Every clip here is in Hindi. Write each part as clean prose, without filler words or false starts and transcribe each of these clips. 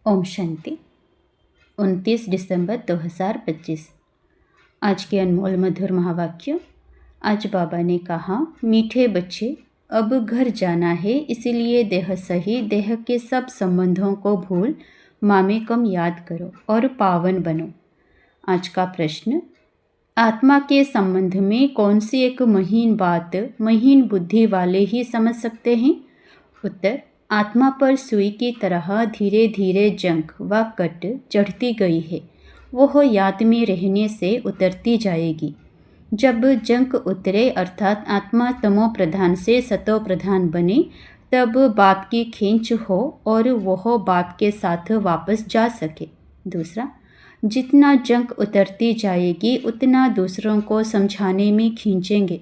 ओम शांति। 29 दिसंबर 2025। आज के अनमोल मधुर महावाक्य। आज बाबा ने कहा, मीठे बच्चे, अब घर जाना है, इसीलिए देह सही देह के सब संबंधों को भूल मामेकम याद करो और पावन बनो। आज का प्रश्न, आत्मा के संबंध में कौन सी एक महीन बात महीन बुद्धि वाले ही समझ सकते हैं? उत्तर, आत्मा पर सुई की तरह धीरे धीरे जंग व कट चढ़ती गई है। वह याद में रहने से उतरती जाएगी। जब जंग उतरे अर्थात आत्मा तमो प्रधान से सतो प्रधान बने, तब बाप की खींच हो और वह बाप के साथ वापस जा सके। दूसरा, जितना जंग उतरती जाएगी उतना दूसरों को समझाने में खींचेंगे।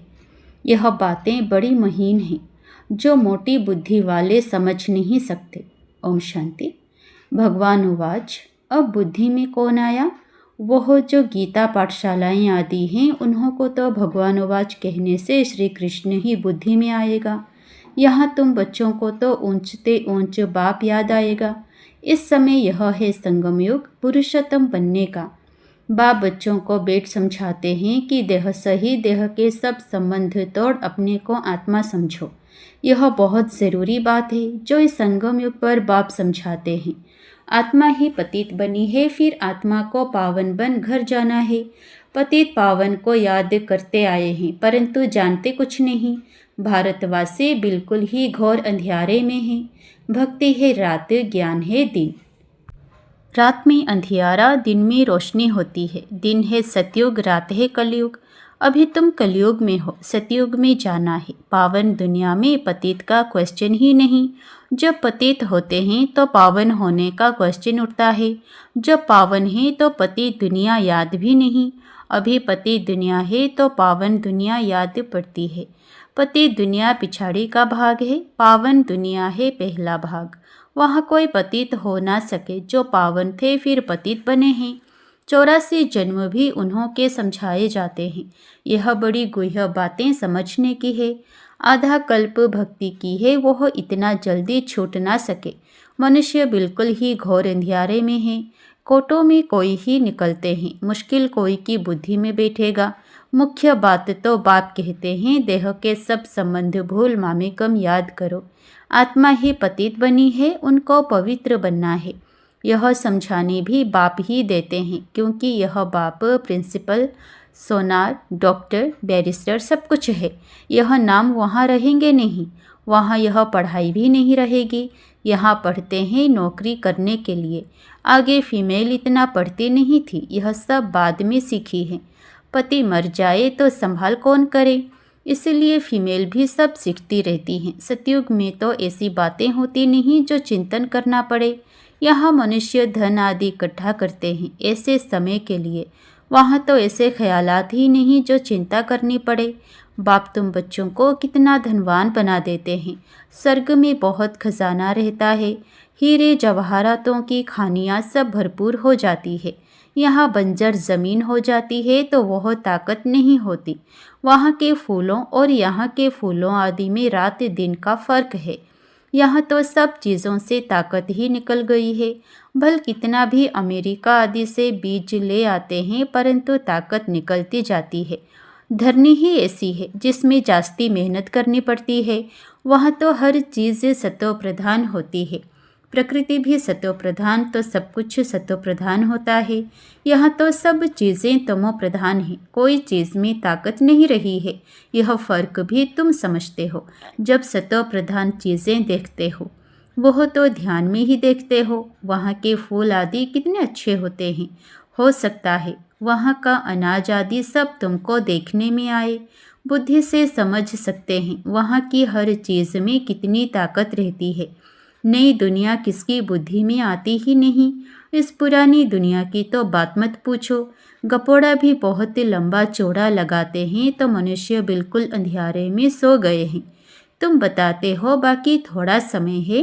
यह बातें बड़ी महीन हैं जो मोटी बुद्धि वाले समझ नहीं सकते। ओम शांति। भगवान उवाच, अब बुद्धि में कौन आया? वह जो गीता पाठशालाएं आदि हैं, उन्हों को तो भगवान उवाच कहने से श्री कृष्ण ही बुद्धि में आएगा। यहाँ तुम बच्चों को तो ऊंचते ऊंच बाप याद आएगा। इस समय यह है संगम युग, पुरुषोत्तम बनने का। बाप बच्चों को बैठ समझाते हैं कि देह सही देह के सब संबंध तोड़ अपने को आत्मा समझो। यह बहुत ज़रूरी बात है जो इस संगम युग पर बाप समझाते हैं। आत्मा ही पतित बनी है, फिर आत्मा को पावन बन घर जाना है। पतित पावन को याद करते आए हैं, परंतु जानते कुछ नहीं। भारतवासी बिल्कुल ही घोर अंधियारे में हैं। भक्ति है रात, ज्ञान है दिन। रात में अंधियारा, दिन में रोशनी होती है। दिन है सतयुग, रात है कलयुग। अभी तुम कलयुग में हो, सतयुग में जाना है। पावन दुनिया में पतित का क्वेश्चन ही नहीं। जब पतित होते हैं तो पावन होने का क्वेश्चन उठता है। जब पावन है तो पतित दुनिया याद भी नहीं। अभी पतित दुनिया है तो पावन दुनिया याद पड़ती है। पतित दुनिया पिछाड़ी का भाग है, पावन दुनिया है पहला भाग। वहाँ कोई पतित हो ना सके। जो पावन थे फिर पतित बने हैं। 84 जन्म भी उन्हों के समझाए जाते हैं। यह बड़ी गुह्य बातें समझने की है। आधा कल्प भक्ति की है, वह इतना जल्दी छूट ना सके। मनुष्य बिल्कुल ही घोर अंधियारे में है। कोटों में कोई ही निकलते हैं, मुश्किल कोई की बुद्धि में बैठेगा। मुख्य बात तो बाप कहते हैं, देह के सब संबंध भूल मामेकम याद करो। आत्मा ही पतित बनी है, उनको पवित्र बनना है। यह समझाने भी बाप ही देते हैं, क्योंकि यह बाप प्रिंसिपल, सोनार, डॉक्टर, बैरिस्टर सब कुछ है। यह नाम वहाँ रहेंगे नहीं। वहाँ यह पढ़ाई भी नहीं रहेगी। यहाँ पढ़ते हैं नौकरी करने के लिए। आगे फीमेल इतना पढ़ती नहीं थी, यह सब बाद में सीखी है। पति मर जाए तो संभाल कौन करे, इसलिए फीमेल भी सब सीखती रहती हैं। सतयुग में तो ऐसी बातें होती नहीं जो चिंतन करना पड़े। यहाँ मनुष्य धन आदि इकट्ठा करते हैं ऐसे समय के लिए। वहाँ तो ऐसे ख्यालात ही नहीं जो चिंता करनी पड़े। बाप तुम बच्चों को कितना धनवान बना देते हैं। स्वर्ग में बहुत खजाना रहता है। हीरे जवाहरातों की खानियाँ सब भरपूर हो जाती है। यहाँ बंजर ज़मीन हो जाती है तो वह ताकत नहीं होती। वहाँ के फूलों और यहाँ के फूलों आदि में रात दिन का फ़र्क है। यहाँ तो सब चीज़ों से ताकत ही निकल गई है। भल कितना भी अमेरिका आदि से बीज ले आते हैं, परंतु ताकत निकलती जाती है। धरनी ही ऐसी है जिसमें जास्ती मेहनत करनी पड़ती है। वहाँ तो हर चीज़ सतो प्रधान होती है। प्रकृति भी सतो प्रधान, तो सब कुछ सतो प्रधान होता है। यहाँ तो सब चीज़ें तमो प्रधान हैं। कोई चीज़ में ताकत नहीं रही है। यह फ़र्क भी तुम समझते हो जब सतो प्रधान चीज़ें देखते हो। वह तो ध्यान में ही देखते हो। वहाँ के फूल आदि कितने अच्छे होते हैं। हो सकता है वहाँ का अनाज आदि सब तुमको देखने में आए। बुद्धि से समझ सकते हैं वहाँ की हर चीज़ में कितनी ताकत रहती है। नई दुनिया किसकी बुद्धि में आती ही नहीं। इस पुरानी दुनिया की तो बात मत पूछो। गपोड़ा भी बहुत लंबा चौड़ा लगाते हैं तो मनुष्य बिल्कुल अंधियारे में सो गए हैं। तुम बताते हो बाकी थोड़ा समय है,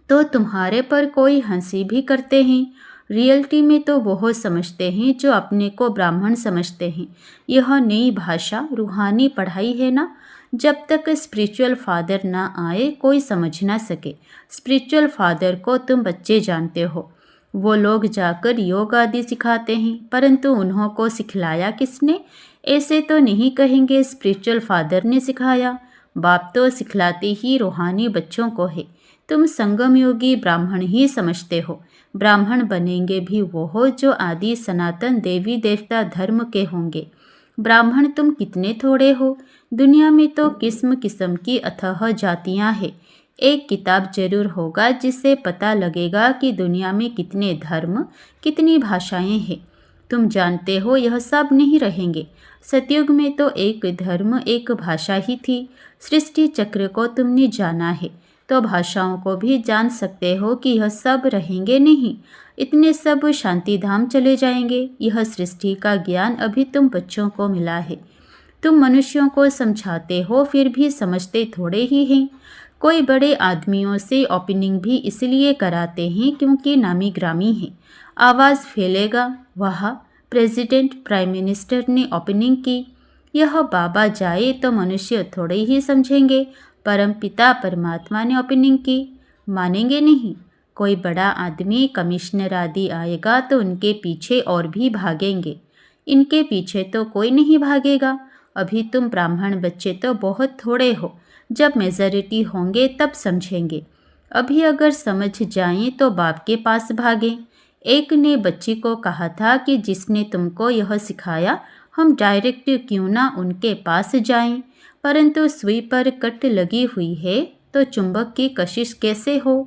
तो तुम्हारे पर कोई हंसी भी करते हैं। रियलिटी में तो वो समझते हैं जो अपने को ब्राह्मण समझते हैं। यह नई भाषा रूहानी पढ़ाई है ना। जब तक स्पिरिचुअल फादर ना आए कोई समझ ना सके। स्पिरिचुअल फादर को तुम बच्चे जानते हो, वो लोग जाकर योग आदि सिखाते हैं, परंतु उन्हों को सिखलाया किसने? ऐसे तो नहीं कहेंगे स्पिरिचुअल फादर ने सिखाया। बाप तो सिखलाते ही रूहानी बच्चों को है। तुम संगम योगी ब्राह्मण ही समझते हो। ब्राह्मण बनेंगे भी वो हो जो आदि सनातन देवी देवता धर्म के होंगे। ब्राह्मण तुम कितने थोड़े हो। दुनिया में तो किस्म किस्म की अथाह जातियां हैं। एक किताब जरूर होगा जिससे पता लगेगा कि दुनिया में कितने धर्म, कितनी भाषाएं हैं। तुम जानते हो यह सब नहीं रहेंगे। सतयुग में तो एक धर्म एक भाषा ही थी। सृष्टि चक्र को तुमने जाना है तो भाषाओं को भी जान सकते हो कि यह सब रहेंगे नहीं। इतने सब शांति धाम चले जाएंगे। यह सृष्टि का ज्ञान अभी तुम बच्चों को मिला है। तुम मनुष्यों को समझाते हो फिर भी समझते थोड़े ही हैं। कोई बड़े आदमियों से ओपनिंग भी इसलिए कराते हैं क्योंकि नामी ग्रामी है। आवाज़ फैलेगा, वाह प्रेसिडेंट प्राइम मिनिस्टर ने ओपनिंग की। यह बाबा जाए तो मनुष्य थोड़े ही समझेंगे। परम पिता परमात्मा ने ओपनिंग की, मानेंगे नहीं। कोई बड़ा आदमी कमिश्नर आदि आएगा तो उनके पीछे और भी भागेंगे। इनके पीछे तो कोई नहीं भागेगा। अभी तुम ब्राह्मण बच्चे तो बहुत थोड़े हो। जब मेजॉरिटी होंगे तब समझेंगे। अभी अगर समझ जाएं तो बाप के पास भागें। एक ने बच्ची को कहा था कि जिसने तुमको यह सिखाया हम डायरेक्ट क्यों ना उनके पास जाएं, परंतु सुई पर कट लगी हुई है तो चुंबक की कशिश कैसे हो?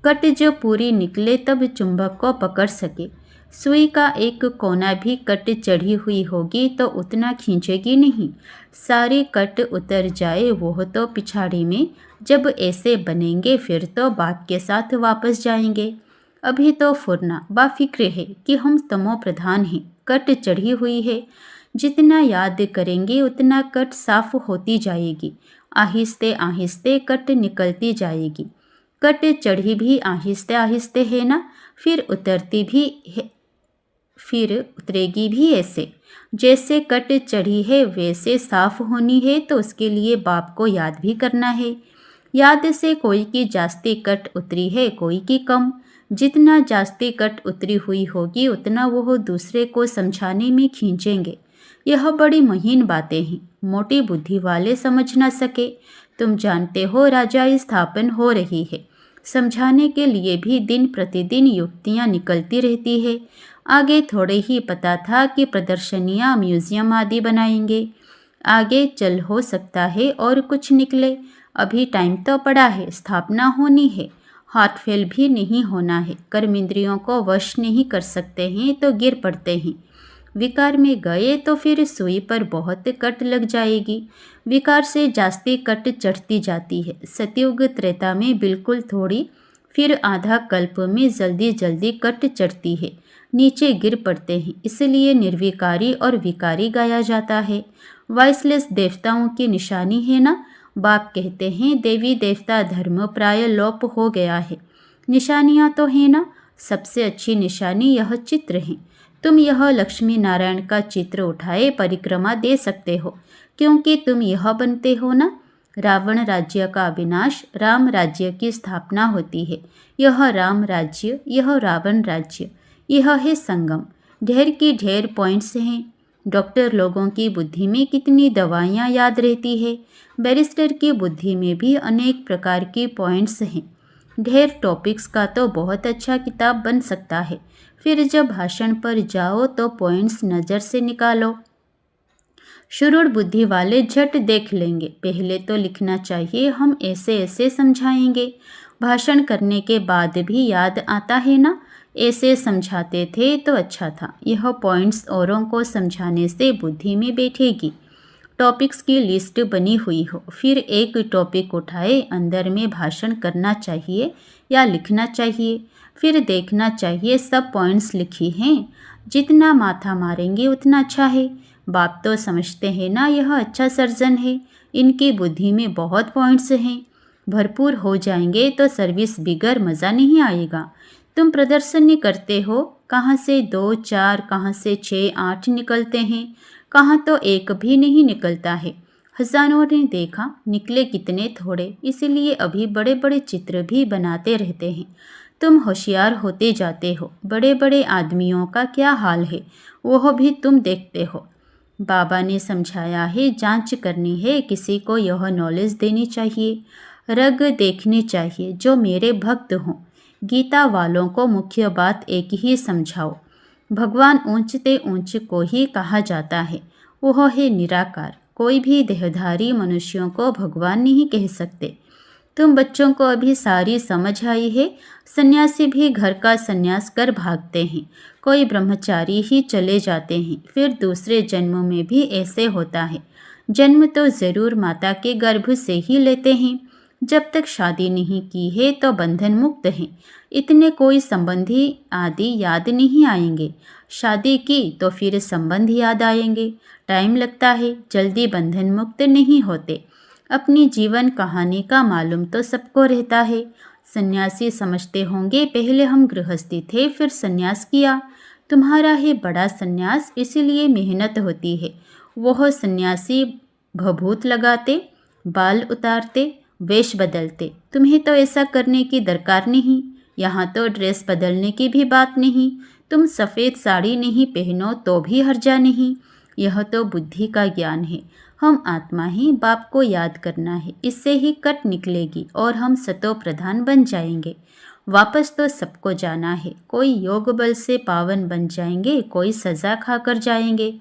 कट जो पूरी निकले तब चुंबक को पकड़ सके। सुई का एक कोना भी कट चढ़ी हुई होगी तो उतना खींचेगी नहीं। सारी कट उतर जाए वो तो पिछाड़ी में। जब ऐसे बनेंगे फिर तो बाप के साथ वापस जाएंगे। अभी तो फुरना बाफिक्र है कि हम तमो प्रधान हैं, कट चढ़ी हुई है। जितना याद करेंगे उतना कट साफ होती जाएगी। आहिस्ते आहिस्ते कट निकलती जाएगी। कट चढ़ी भी आहिस्ते आहिस्ते है ना, फिर उतरती भी है, फिर उतरेगी भी ऐसे। जैसे कट चढ़ी है वैसे साफ होनी है तो उसके लिए बाप को याद भी करना है। याद से कोई की जास्ती कट उतरी है, कोई की कम। जितना जास्ती कट उतरी हुई होगी उतना वो दूसरे को समझाने में खींचेंगे। यह बड़ी महीन बातें हैं, मोटी बुद्धि वाले समझ ना सके। तुम जानते हो राजा स्थापन हो रही है। समझाने के लिए भी दिन प्रतिदिन युक्तियाँ निकलती रहती है। आगे थोड़े ही पता था कि प्रदर्शनियाँ म्यूजियम आदि बनाएंगे। आगे चल हो सकता है और कुछ निकले। अभी टाइम तो पड़ा है, स्थापना होनी है। हार्ट फेल भी नहीं होना है। कर्म इंद्रियों को वश नहीं कर सकते हैं तो गिर पड़ते हैं। विकार में गए तो फिर सुई पर बहुत कट लग जाएगी। विकार से जास्ती कट चढ़ती जाती है। सतयुग त्रेता में बिल्कुल थोड़ी, फिर आधा कल्प में जल्दी जल्दी कट चढ़ती है, नीचे गिर पड़ते हैं। इसलिए निर्विकारी और विकारी गाया जाता है। वॉइसलेस देवताओं की निशानी है ना। बाप कहते हैं देवी देवता धर्म प्राय लोप हो गया है। निशानियाँ तो है ना। सबसे अच्छी निशानी यह चित्र है। तुम यह लक्ष्मी नारायण का चित्र उठाए परिक्रमा दे सकते हो, क्योंकि तुम यह बनते हो ना। रावण राज्य का विनाश, राम राज्य की स्थापना होती है। यह राम राज्य, यह रावण राज्य, यह है संगम। ढेर की ढेर पॉइंट्स हैं। डॉक्टर लोगों की बुद्धि में कितनी दवाइयाँ याद रहती है। बैरिस्टर की बुद्धि में भी अनेक प्रकार की पॉइंट्स हैं। ढेर टॉपिक्स का तो बहुत अच्छा किताब बन सकता है। फिर जब भाषण पर जाओ तो पॉइंट्स नज़र से निकालो। शुरूर बुद्धि वाले झट देख लेंगे। पहले तो लिखना चाहिए, हम ऐसे ऐसे समझाएंगे। भाषण करने के बाद भी याद आता है ना, ऐसे समझाते थे तो अच्छा था। यह पॉइंट्स औरों को समझाने से बुद्धि में बैठेगी। टॉपिक्स की लिस्ट बनी हुई हो, फिर एक टॉपिक उठाए, अंदर में भाषण करना चाहिए या लिखना चाहिए। फिर देखना चाहिए सब पॉइंट्स लिखी हैं। जितना माथा मारेंगे उतना अच्छा है। बाप तो समझते हैं ना यह अच्छा सर्जन है। इनकी बुद्धि में बहुत पॉइंट्स हैं। भरपूर हो जाएंगे तो सर्विस बिगर मज़ा नहीं आएगा। तुम प्रदर्शनी करते हो, कहाँ से 2, 4, कहाँ से 6, 8 निकलते हैं, कहाँ तो एक भी नहीं निकलता है। हजारों ने देखा, निकले कितने थोड़े, इसीलिए अभी बड़े बड़े चित्र भी बनाते रहते हैं। तुम होशियार होते जाते हो, बड़े बड़े आदमियों का क्या हाल है वह भी तुम देखते हो। बाबा ने समझाया है, जांच करनी है, किसी को यह नॉलेज देनी चाहिए, रग देखनी चाहिए जो मेरे भक्त हों। गीता वालों को मुख्य बात एक ही समझाओ, भगवान ऊंचते ऊंच को ही कहा जाता है, वह है निराकार। कोई भी देहधारी मनुष्यों को भगवान नहीं कह सकते। तुम बच्चों को अभी सारी समझ आई है। सन्यासी भी घर का सन्यास कर भागते हैं, कोई ब्रह्मचारी ही चले जाते हैं, फिर दूसरे जन्म में भी ऐसे होता है। जन्म तो ज़रूर माता के गर्भ से ही लेते हैं। जब तक शादी नहीं की है तो बंधन मुक्त हैं। इतने कोई संबंधी आदि याद नहीं आएंगे। शादी की तो फिर संबंध याद आएंगे। टाइम लगता है, जल्दी बंधन मुक्त नहीं होते। अपनी जीवन कहानी का मालूम तो सबको रहता है। सन्यासी समझते होंगे, पहले हम गृहस्थी थे, फिर सन्यास किया। तुम्हारा है बड़ा सन्यास, इसीलिए मेहनत होती है। वह सन्यासी भभूत लगाते, बाल उतारते, वेश बदलते। तुम्हें तो ऐसा करने की दरकार नहीं। यहाँ तो ड्रेस बदलने की भी बात नहीं। तुम सफ़ेद साड़ी नहीं पहनो तो भी हर्जा नहीं। यह तो बुद्धि का ज्ञान है। हम आत्मा ही, बाप को याद करना है, इससे ही कट निकलेगी और हम सतो प्रधान बन जाएंगे। वापस तो सबको जाना है। कोई योग बल से पावन बन जाएंगे, कोई सज़ा खाकर जाएंगे।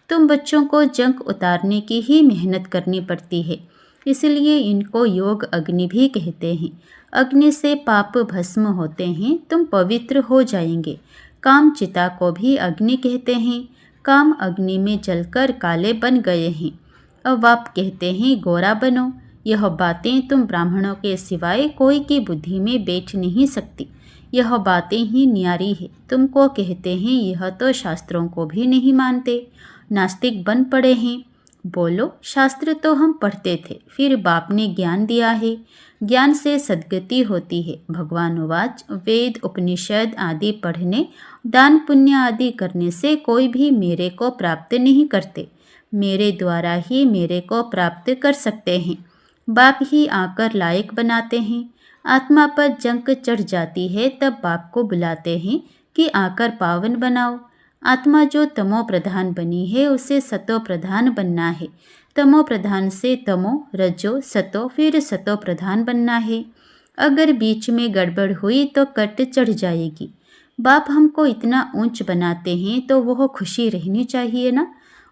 तुम बच्चों को जंक उतारने की ही मेहनत करनी पड़ती है, इसलिए इनको योग अग्नि भी कहते हैं। अग्नि से पाप भस्म होते हैं, तुम पवित्र हो जाएंगे। काम चिता को भी अग्नि कहते हैं। काम अग्नि में जलकर काले बन गए हैं। अब आप कहते हैं गोरा बनो। यह बातें तुम ब्राह्मणों के सिवाय कोई की बुद्धि में बैठ नहीं सकती। यह बातें ही न्यारी है। तुमको कहते हैं, यह तो शास्त्रों को भी नहीं मानते, नास्तिक बन पड़े हैं। बोलो, शास्त्र तो हम पढ़ते थे, फिर बाप ने ज्ञान दिया है। ज्ञान से सद्गति होती है। भगवान उवाच, वेद उपनिषद आदि पढ़ने, दान पुण्य आदि करने से कोई भी मेरे को प्राप्त नहीं करते। मेरे द्वारा ही मेरे को प्राप्त कर सकते हैं। बाप ही आकर लायक बनाते हैं। आत्मा पर जंक चढ़ जाती है, तब बाप को बुलाते हैं कि आकर पावन बनाओ। आत्मा जो तमो प्रधान बनी है, उसे सतो प्रधान बनना है। तमो प्रधान से तमो, रजो, सतो, फिर सतो प्रधान बनना है। अगर बीच में गड़बड़ हुई तो कट चढ़ जाएगी। बाप हमको इतना ऊंच बनाते हैं तो वह खुशी रहनी चाहिए ना।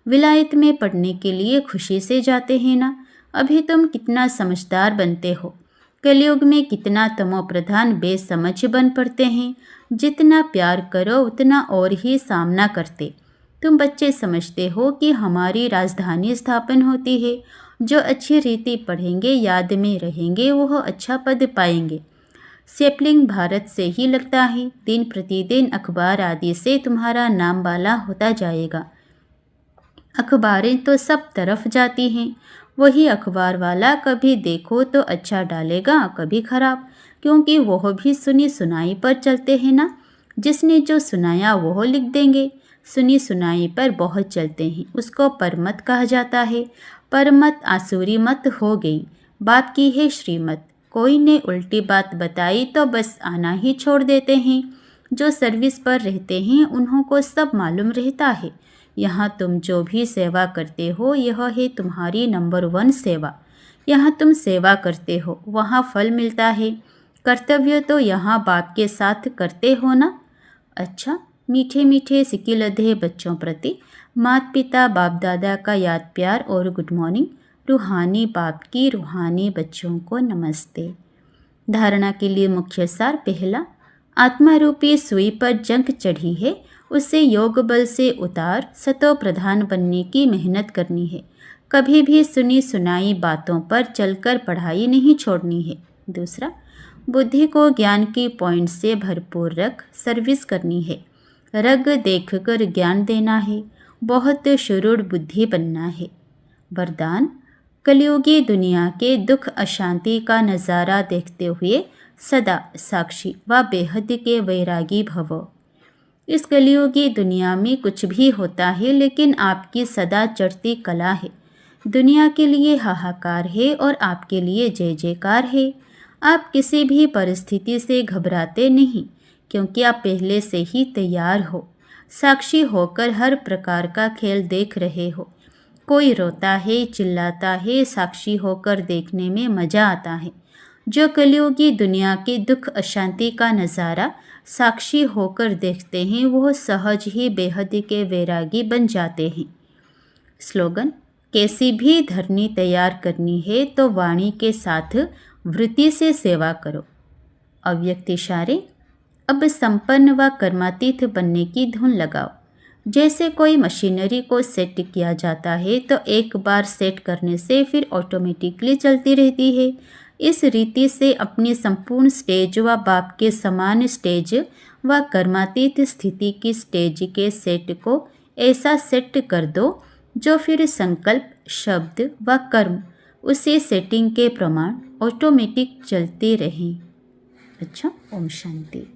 विलायत में पढ़ने के लिए खुशी से जाते हैं ना। अभी तुम कितना समझदार बनते हो। कलयुग में कितना तमो प्रधान बेसमझ बन पड़ते हैं। जितना प्यार करो उतना और ही सामना करते। तुम बच्चे समझते हो कि हमारी राजधानी स्थापन होती है। जो अच्छी रीति पढ़ेंगे, याद में रहेंगे, वह अच्छा पद पाएंगे। सेपलिंग भारत से ही लगता है। दिन प्रतिदिन अखबार आदि से तुम्हारा नाम वाला होता जाएगा। अखबारें तो सब तरफ जाती हैं। वही अखबार वाला कभी देखो तो अच्छा डालेगा, कभी खराब, क्योंकि वह भी सुनी सुनाई पर चलते हैं ना। जिसने जो सुनाया वह लिख देंगे। सुनी सुनाई पर बहुत चलते हैं, उसको परमत कहा जाता है। परमत आसुरी मत हो गई। बाप की है श्रीमत। कोई ने उल्टी बात बताई तो बस आना ही छोड़ देते हैं। जो सर्विस पर रहते हैं उन्हों को सब मालूम रहता है। यहाँ तुम जो भी सेवा करते हो, यह है तुम्हारी नंबर 1 सेवा। यहाँ तुम सेवा करते हो, वहाँ फल मिलता है। कर्तव्य तो यहाँ बाप के साथ करते हो ना। अच्छा, मीठे मीठे सिकिलधे बच्चों प्रति माता पिता बाप दादा का याद प्यार और गुड मॉर्निंग। रूहानी बाप की रूहानी बच्चों को नमस्ते। धारणा के लिए मुख्य सार। पहला, आत्मा रूपी सुई पर जंग चढ़ी है, उसे योग बल से उतार सतो प्रधान बनने की मेहनत करनी है। कभी भी सुनी सुनाई बातों पर चलकर पढ़ाई नहीं छोड़नी है। दूसरा, बुद्धि को ज्ञान की पॉइंट से भरपूर रख सर्विस करनी है। रग देखकर ज्ञान देना है। बहुत शुरूढ़ बुद्धि बनना है। वरदान, कलयुगी दुनिया के दुख अशांति का नज़ारा देखते हुए सदा साक्षी व बेहद के वैरागी भव। इस कलयुगी दुनिया में कुछ भी होता है, लेकिन आपकी सदा चढ़ती कला है। दुनिया के लिए हाहाकार है और आपके लिए जय जयकार है। आप किसी भी परिस्थिति से घबराते नहीं, क्योंकि आप पहले से ही तैयार हो। साक्षी होकर हर प्रकार का खेल देख रहे हो। कोई रोता है, चिल्लाता है, साक्षी होकर देखने में मज़ा आता है। जो कलियुगी दुनिया के दुख अशांति का नज़ारा साक्षी होकर देखते हैं, वो सहज ही बेहद के वैरागी बन जाते हैं। स्लोगन: कैसी भी धरनी तैयार करनी है तो वाणी के साथ वृत्ति से सेवा करो। अव्यक्त इशारे: अब संपन्न व कर्मातीत बनने की धुन लगाओ। जैसे कोई मशीनरी को सेट किया जाता है तो एक बार सेट करने से फिर ऑटोमेटिकली चलती रहती है। इस रीति से अपनी संपूर्ण स्टेज व बाप के समान स्टेज व कर्मातीत स्थिति की स्टेज के सेट को ऐसा सेट कर दो जो फिर संकल्प, शब्द व कर्म उसी सेटिंग के प्रमाण ऑटोमेटिक चलते रहें। अच्छा, ओम शांति।